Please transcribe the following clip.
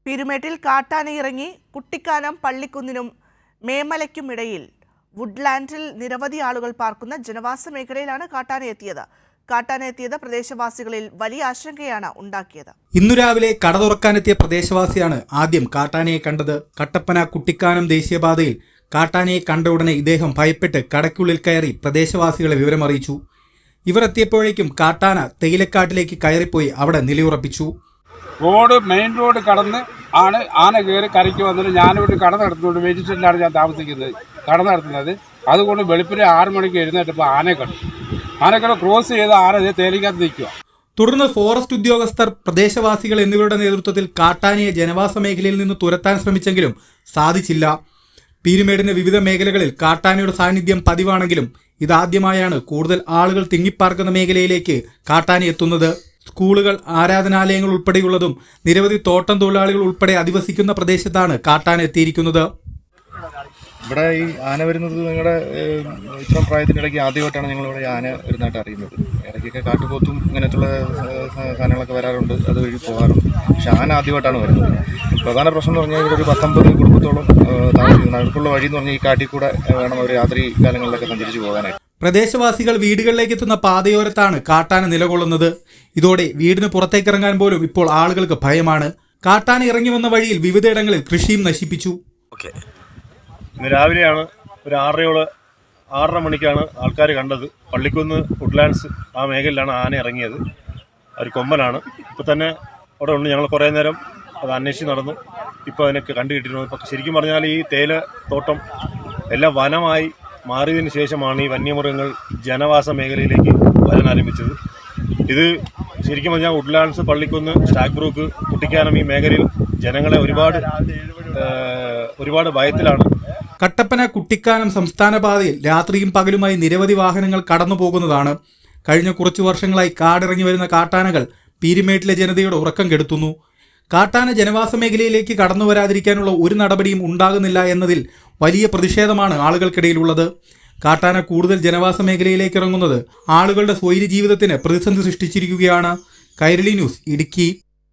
പീരുമേട്ടിൽ കാട്ടാനയിറങ്ങി കുട്ടിക്കാനം പള്ളിക്കുന്നിനും മേമലയ്ക്കുമിടയിൽ വുഡ്ലാൻഡിൽ നിരവധി ആളുകൾ പാർക്കുന്ന ജനവാസ മേഖലയിലാണ് കാട്ടാനയെത്തിയത് പ്രദേശവാസികളിൽ വലിയ ആശങ്കയാണ് ഉണ്ടാക്കിയത്. ഇന്നു രാവിലെ കട തുറക്കാനെത്തിയ പ്രദേശവാസിയാണ് ആദ്യം കാട്ടാനയെ കണ്ടത്. കട്ടപ്പന കുട്ടിക്കാനം ദേശീയപാതയിൽ കാട്ടാനയെ കണ്ട ഉടനെ ഇദ്ദേഹം ഭയപ്പെട്ട് കടയ്ക്കുള്ളിൽ കയറി പ്രദേശവാസികളെ വിവരമറിയിച്ചു. ഇവർ എത്തിയപ്പോഴേക്കും കാട്ടാന തേയിലക്കാട്ടിലേക്ക് കയറിപ്പോയി അവിടെ നിലയുറപ്പിച്ചു. മെയിൻ റോഡ് കടന്ന് ആണ് ആന കയറി കരയ്ക്ക് വന്നിട്ട് ഞാനിവിടെ കട നടത്തുന്നുണ്ട്. വെജിറ്റേറിയനിലാണ് ഞാൻ താമസിക്കുന്നത്, കട നടത്തുന്നത്. അതുകൊണ്ട് വെളുപ്പിനെ 6 മണിക്ക് എഴുന്നേറ്റപ്പോൾ ആനക്കട ക്രോസ് ചെയ്ത് ആന തേലിക്കകത്ത് നിൽക്കുക. തുടർന്ന് ഫോറസ്റ്റ് ഉദ്യോഗസ്ഥർ, പ്രദേശവാസികൾ എന്നിവരുടെ നേതൃത്വത്തിൽ കാട്ടാനയെ ജനവാസ മേഖലയിൽ നിന്ന് തുരത്താൻ ശ്രമിച്ചെങ്കിലും സാധിച്ചില്ല. പീരുമേടിന്റെ വിവിധ മേഖലകളിൽ കാട്ടാനയുടെ സാന്നിധ്യം പതിവാണെങ്കിലും ഇതാദ്യമായാണ് കൂടുതൽ ആളുകൾ തിങ്ങിപ്പാർക്കുന്ന മേഖലയിലേക്ക് കാട്ടാന എത്തുന്നത്. സ്കൂളുകൾ, ആരാധനാലയങ്ങൾ ഉൾപ്പെടെയുള്ളതും നിരവധി തോട്ടം തൊഴിലാളികൾ ഉൾപ്പെടെ അധിവസിക്കുന്ന പ്രദേശത്താണ് കാട്ടാന എത്തിയിരിക്കുന്നത്. ഇവിടെ ഈ ആന വരുന്നത് നിങ്ങളുടെ ഇത്രയും പ്രായത്തിനിടയ്ക്ക് ആദ്യമായിട്ടാണ് ഞങ്ങളിവിടെ ആന വരുന്നതായിട്ട് അറിയുന്നത്. ഇടയ്ക്കൊക്കെ കാട്ടുപോത്തും ഇങ്ങനത്തുള്ള സാധനങ്ങളൊക്കെ വരാറുണ്ട്, അതുവഴി പോകാറുണ്ട്. പക്ഷെ ആന ആദ്യമായിട്ടാണ് വരുന്നത്. പ്രധാന പ്രശ്നം എന്ന് പറഞ്ഞാൽ ഇവിടെ ഒരു 19 കുടുംബത്തോളം താമസിക്കുന്നത്. അവർക്കുള്ള വഴി എന്ന് പറഞ്ഞാൽ ഈ കാട്ടിൽ കൂടെ വേണം അവർ രാത്രി കാലങ്ങളിലൊക്കെ സഞ്ചരിച്ച് പോകാനായിട്ട്. പ്രദേശവാസികൾ വീടുകളിലേക്ക് എത്തുന്ന പാതയോരത്താണ് കാട്ടാന നിലകൊള്ളുന്നത്. ഇതോടെ വീടിന് പുറത്തേക്കിറങ്ങാൻ പോലും ഇപ്പോൾ ആളുകൾക്ക് ഭയമാണ്. കാട്ടാന ഇറങ്ങി വന്ന വഴിയിൽ വിവിധയിടങ്ങളിൽ കൃഷിയും നശിപ്പിച്ചു. ഇന്ന് രാവിലെയാണ് ഒരു 6:30 മണിക്കാണ് ആൾക്കാർ കണ്ടത്. പള്ളിക്കുന്ന് വുഡ്ലാൻഡ്സ് ആ മേഖലയിലാണ് ആന ഇറങ്ങിയത്. ഒരു കൊമ്പനാണ്. ഇപ്പോൾ തന്നെ അവിടെ ഉണ്ട്. ഞങ്ങൾ കുറേ നേരം അത് അന്വേഷിച്ച് നടന്നു. ഇപ്പോൾ അതിനൊക്കെ കണ്ടുകിട്ടിയിരുന്നു. ഇപ്പം ശരിക്കും പറഞ്ഞാൽ ഈ തേയില തോട്ടം എല്ലാം വനമായി മാറിയതിന് ശേഷമാണ് ഈ വന്യമൃഗങ്ങൾ ജനവാസ മേഖലയിലേക്ക് വരാൻ ആരംഭിച്ചത്. ഇത് ശരിക്കും പറഞ്ഞാൽ Woodlands, Pallikkunnu, stag brook, Kuttikkanam ഈ മേഖലയിൽ ജനങ്ങളെ ഒരുപാട് ഭയത്തിലാണ്. കട്ടപ്പന കുട്ടിക്കാനം സംസ്ഥാന പാതയിൽ രാത്രിയും പകലുമായി നിരവധി വാഹനങ്ങൾ കടന്നു പോകുന്നതാണ്. കഴിഞ്ഞ കുറച്ചു വർഷങ്ങളായി കാടിറങ്ങി വരുന്ന കാട്ടാനകൾ പീരുമേട്ടിലെ ജനതയുടെ ഉറക്കം കെടുത്തുന്നു. കാട്ടാന ജനവാസ മേഖലയിലേക്ക് കടന്നു വരാതിരിക്കാനുള്ള ഒരു നടപടിയും ഉണ്ടാകുന്നില്ല എന്നതിൽ വലിയ പ്രതിഷേധമാണ് ആളുകൾക്കിടയിലുള്ളത്. കാട്ടാന കൂടുതൽ ജനവാസ മേഖലയിലേക്ക് ഇറങ്ങുന്നത് ആളുകളുടെ സ്വൈര്യ ജീവിതത്തിന് പ്രതിസന്ധി സൃഷ്ടിച്ചിരിക്കുകയാണ്. കൈരളി ന്യൂസ്, ഇടുക്കി.